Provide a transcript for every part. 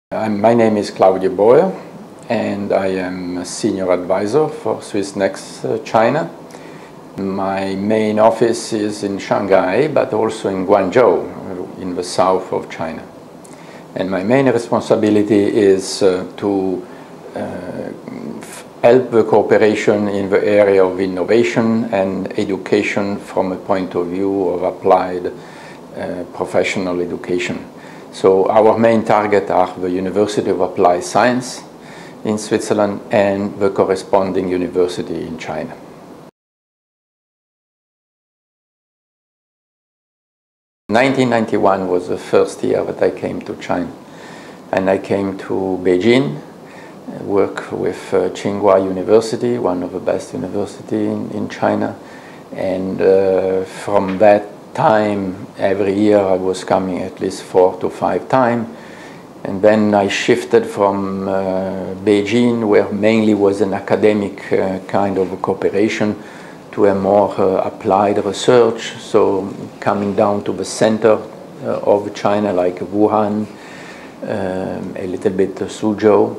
My name is Claudio Boer and I am a senior advisor for Swissnex China. My main office is in Shanghai, but also in Guangzhou, in the south of China. And my main responsibility is to help the cooperation in the area of innovation and education from a point of view of applied professional education. So our main target are the University of Applied Science in Switzerland and the corresponding university in China. In 1991 was the first year that I came to China, and I came to Beijing, work with Tsinghua University, one of the best universities in China, and from that time, every year I was coming at least 4 to 5 times, and then I shifted from Beijing, where mainly was an academic kind of cooperation, to a more applied research, so coming down to the center of China, like Wuhan, a little bit Suzhou,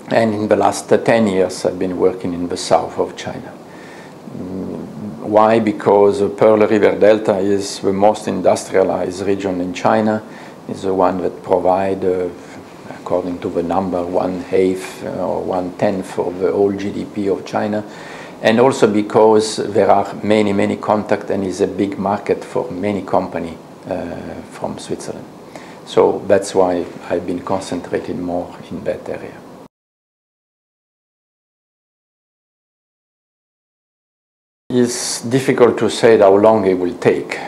and in the last 10 years I've been working in the south of China. Why? Because the Pearl River Delta is the most industrialized region in China. It's the one that provides, according to the number, 1/8 or 1/10 of the whole GDP of China. And also because there are many contacts and is a big market for many companies from Switzerland. So that's why I've been concentrating more in that area. It's difficult to say how long it will take.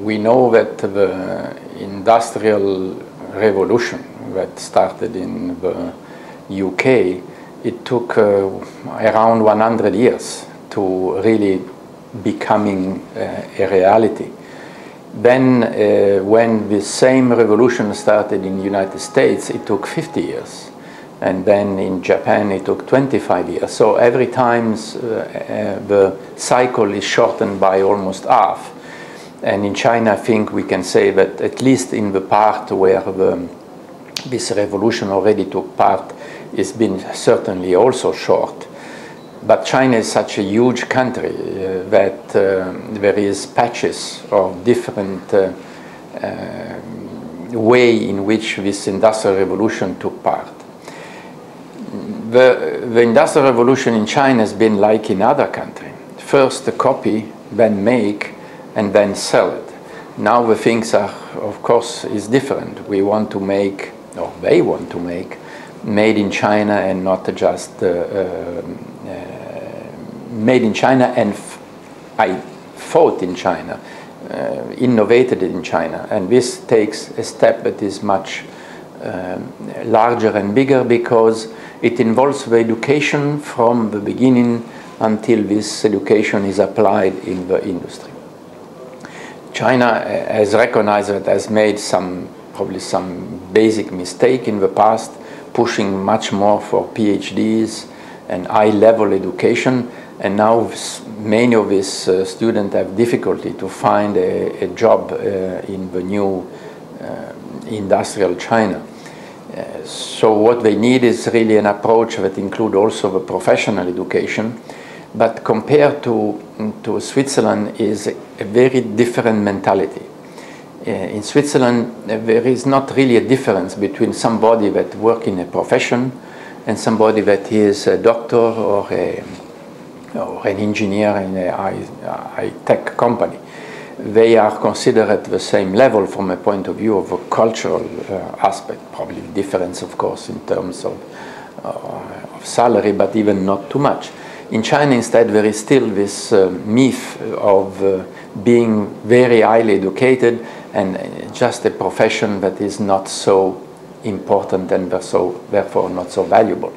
We know that the industrial revolution that started in the UK, it took around 100 years to really becoming a reality. Then when the same revolution started in the United States, it took 50 years. And then in Japan it took 25 years. So every time the cycle is shortened by almost half. And in China I think we can say that at least in the part where this revolution already took part, it's been certainly also short. But China is such a huge country that there is patches of different way in which this industrial revolution took part. The industrial revolution in China has been like in other countries. First copy, then make, and then sell it. Now the things are, of course, is different. We want to make, or they want to make, made in China and not just made in China and I thought in China, innovated in China. And this takes a step that is much larger and bigger because it involves the education from the beginning until this education is applied in the industry. China has recognized that has made probably some basic mistake in the past, pushing much more for PhDs and high-level education, and now many of these students have difficulty to find a job in the new industrial China. So what they need is really an approach that includes also the professional education, but compared to Switzerland is a very different mentality. In Switzerland there is not really a difference between somebody that works in a profession and somebody that is a doctor or an engineer in a high-tech company. They are considered at the same level from a point of view of a cultural aspect, probably difference of course in terms of salary, but even not too much. In China instead there is still this myth of being very highly educated and just a profession that is not so important and therefore not so valuable.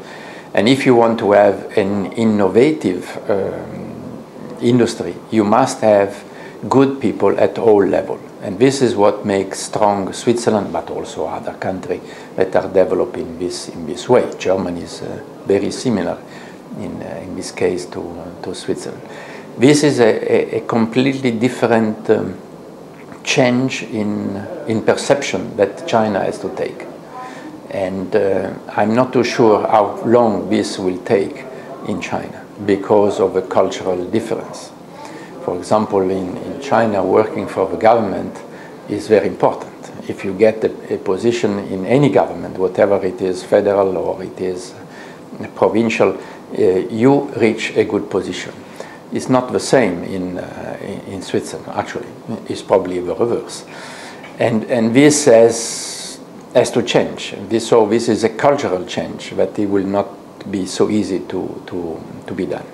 And if you want to have an innovative industry, you must have good people at all levels. And this is what makes strong Switzerland, but also other countries that are developing this in this way. Germany is very similar in this case to Switzerland. This is a completely different change in perception that China has to take. And I'm not too sure how long this will take in China because of a cultural difference. For example, in China, working for the government is very important. If you get a position in any government, whatever it is, federal or it is provincial, you reach a good position. It's not the same in Switzerland, actually. It's probably the reverse. And this has to change. So this is a cultural change that it will not be so easy to be done.